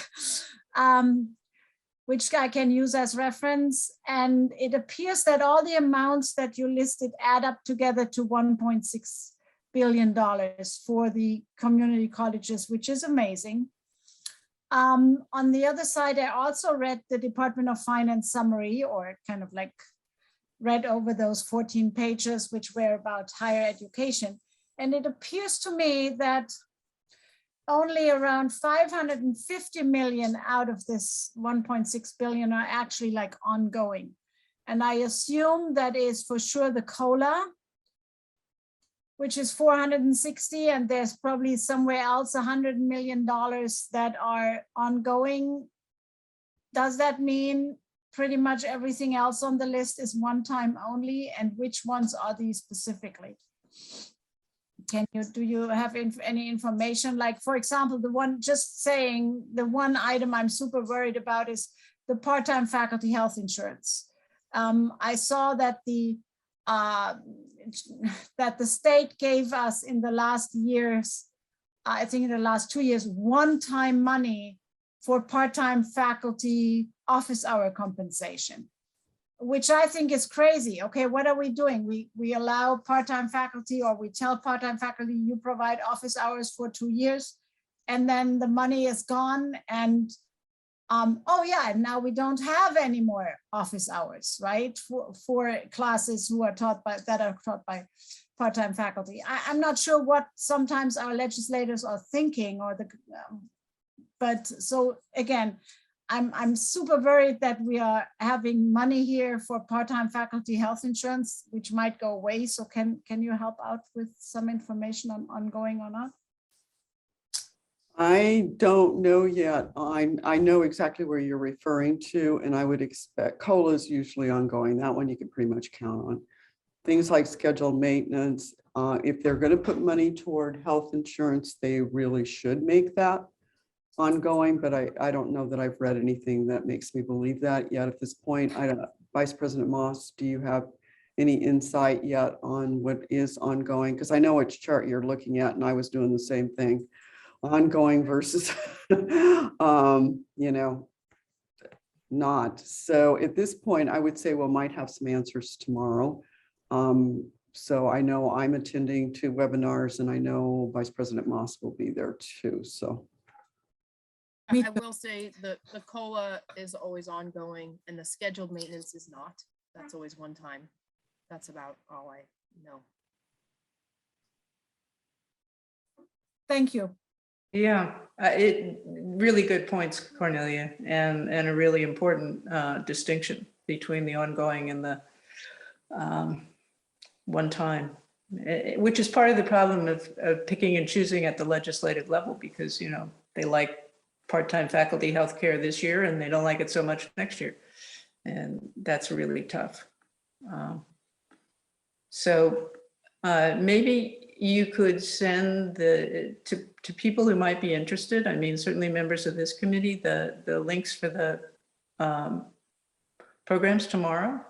which I can use as reference. And it appears that all the amounts that you listed add up together to $1.6 billion for the community colleges, which is amazing. On the other side, I also read the Department of Finance summary, or kind of read over those 14 pages, which were about higher education. And it appears to me that only around 550 million out of this 1.6 billion are actually ongoing. And I assume that is for sure the COLA, which is 460, and there's probably somewhere else $100 million that are ongoing. Does that mean pretty much everything else on the list is one time only? And which ones are these specifically? Do you have any information? For example, the one item I'm super worried about is the part-time faculty health insurance. I saw that the state gave us in the last years, I think in the last 2 years, one-time money for part-time faculty office hour compensation, which I think is crazy. Okay, what are we doing? We allow part-time faculty, or we tell part-time faculty, you provide office hours for 2 years, and then the money is gone. And oh yeah, and now we don't have any more office hours, right? For classes who are taught by part-time faculty. I'm not sure what sometimes our legislators are thinking, or but so again, I'm super worried that we are having money here for part-time faculty health insurance, which might go away. So can you help out with some information on ongoing or not? I don't know yet. I know exactly where you're referring to, and I would expect COLA is usually ongoing. That one you can pretty much count on. Things like scheduled maintenance, if they're going to put money toward health insurance, they really should make that ongoing, but I don't know that I've read anything that makes me believe that yet at this point. Vice President Moss, do you have any insight yet on what is ongoing? Because I know which chart you're looking at, and I was doing the same thing. Ongoing versus, not. So at this point, I would say we might have some answers tomorrow. So I know I'm attending 2 webinars, and I know Vice President Moss will be there too. So I will say the COLA is always ongoing and the scheduled maintenance is not. That's always one time. That's about all I know. Thank you. Yeah, it really good points, Cornelia, and a really important distinction between the ongoing and the one time, which is part of the problem of picking and choosing at the legislative level, because they like part-time faculty healthcare this year and they don't like it so much next year, and that's really tough. So maybe you could send to people who might be interested, I mean, certainly members of this committee, the links for the programs tomorrow,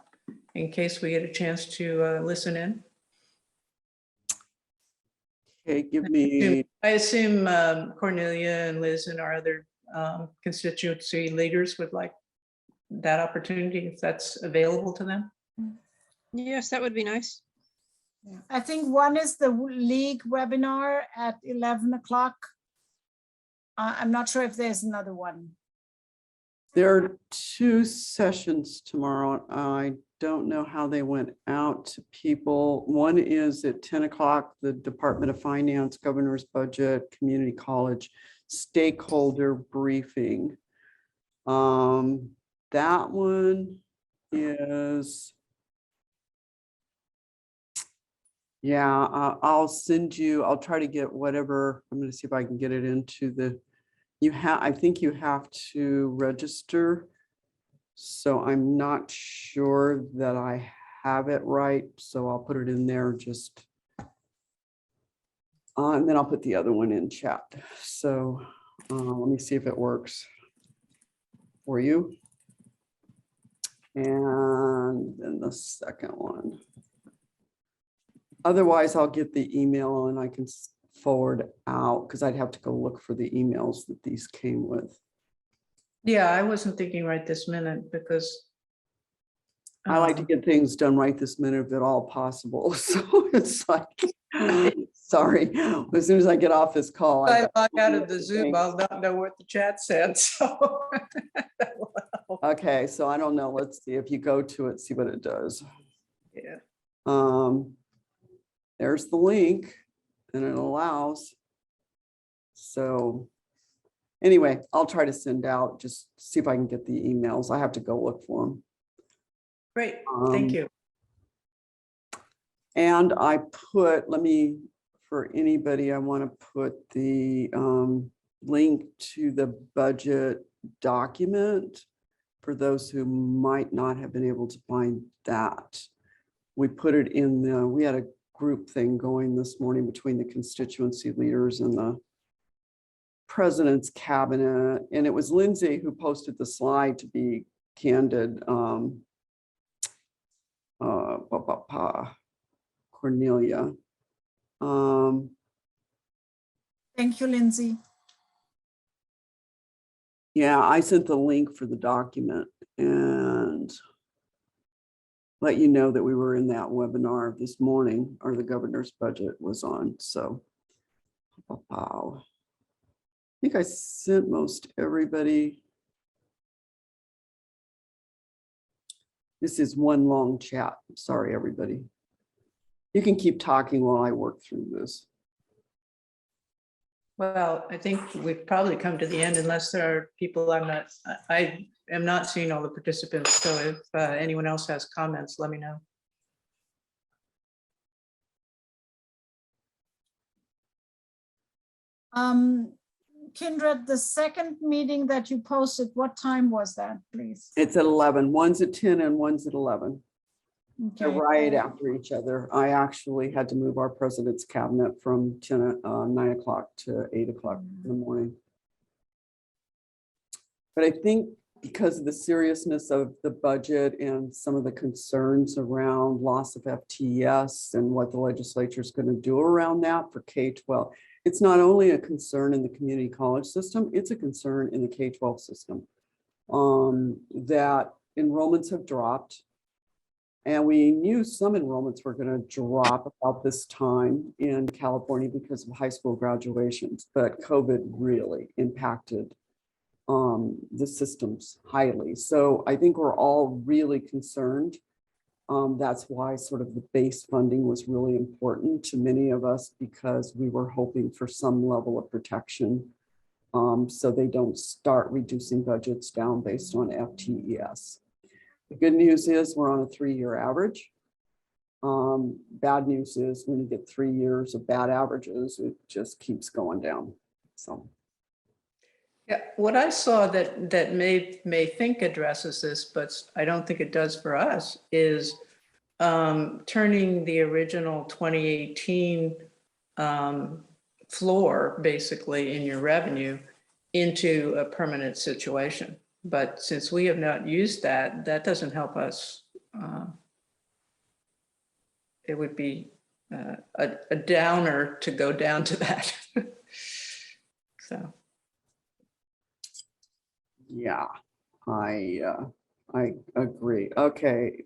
in case we get a chance to listen in. okay, give me. I assume Cornelia and Liz and our other constituency leaders would like that opportunity, if that's available to them. Yes, that would be nice. Yeah. I think one is the league webinar at 11 o'clock. I'm not sure if there's another one. There are 2 sessions tomorrow. I don't know how they went out to people. One is at 10 o'clock, the Department of Finance, Governor's Budget, Community College stakeholder briefing. That one is, yeah, I'll send you, I'll try to get whatever, I'm going to see if I can get it into the, I think you have to register. So I'm not sure that I have it right. So I'll put it in there just. And then I'll put the other one in chat. So let me see if it works for you. And then the second one. Otherwise, I'll get the email and I can forward out, because I'd have to go look for the emails that these came with. Yeah, I wasn't thinking right this minute, because I like to get things done right this minute if at all possible. So it's like, sorry, as soon as I get off this call. I log out of the Zoom, I'll not know what the chat said, so. Okay, so I don't know. Let's see if you go to it, see what it does. Yeah. There's the link and it allows. So anyway, I'll try to send out, just see if I can get the emails. I have to go look for them. Great, thank you. And I put, for anybody, I want to put the link to the budget document for those who might not have been able to find that. We put it in we had a group thing going this morning between the constituency leaders and the president's cabinet. And it was Lindsay who posted the slide, to be candid. Cornelia. Thank you, Lindsay. Yeah, I sent the link for the document and let you know that we were in that webinar this morning, or the governor's budget was on, so. Wow. I think I sent most everybody. This is one long chat. Sorry, everybody. You can keep talking while I work through this. Well, I think we've probably come to the end unless there are people I am not seeing all the participants. So if anyone else has comments, let me know. Kindred, the second meeting that you posted, what time was that, please? It's at 11. One's at 10 and one's at 11. They're Okay. right after each other. I actually had to move our president's cabinet from 9 o'clock to 8 o'clock in the morning. But I think because of the seriousness of the budget and some of the concerns around loss of FTES and what the legislature is going to do around that for K-12, it's not only a concern in the community college system, it's a concern in the K-12 system. That enrollments have dropped. And we knew some enrollments were going to drop about this time in California because of high school graduations, but COVID really impacted the systems highly. So I think we're all really concerned. That's why sort of the base funding was really important to many of us, because we were hoping for some level of protection so they don't start reducing budgets down based on FTES. The good news is we're on a 3-year average. Bad news is when you get 3 years of bad averages, it just keeps going down. So. Yeah, what I saw that may think addresses this, but I don't think it does for us, is turning the original 2018 floor basically in your revenue into a permanent situation. But since we have not used that, that doesn't help us. It would be a downer to go down to that. So. Yeah, I agree. Okay,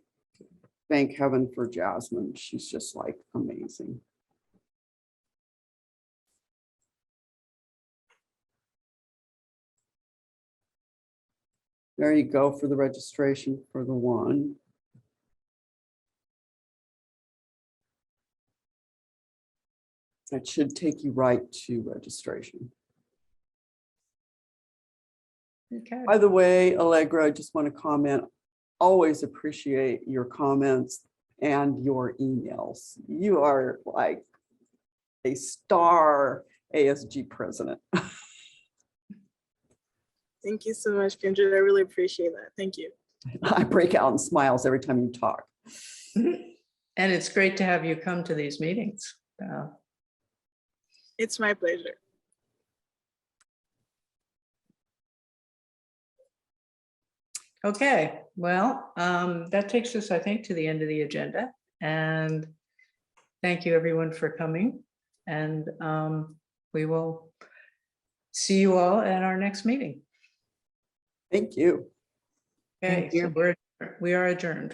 thank heaven for Jasmine. She's just like amazing. There you go for the registration for the one. That should take you right to registration. Okay. By the way, Allegra, I just want to comment, always appreciate your comments and your emails. You are like a star ASG president. Thank you so much, Kindred. I really appreciate that. Thank you. I break out in smiles every time you talk. And it's great to have you come to these meetings. It's my pleasure. Okay, well, that takes us, I think, to the end of the agenda. And thank you, everyone, for coming. And we will see you all at our next meeting. Thank you. Okay, so we are adjourned.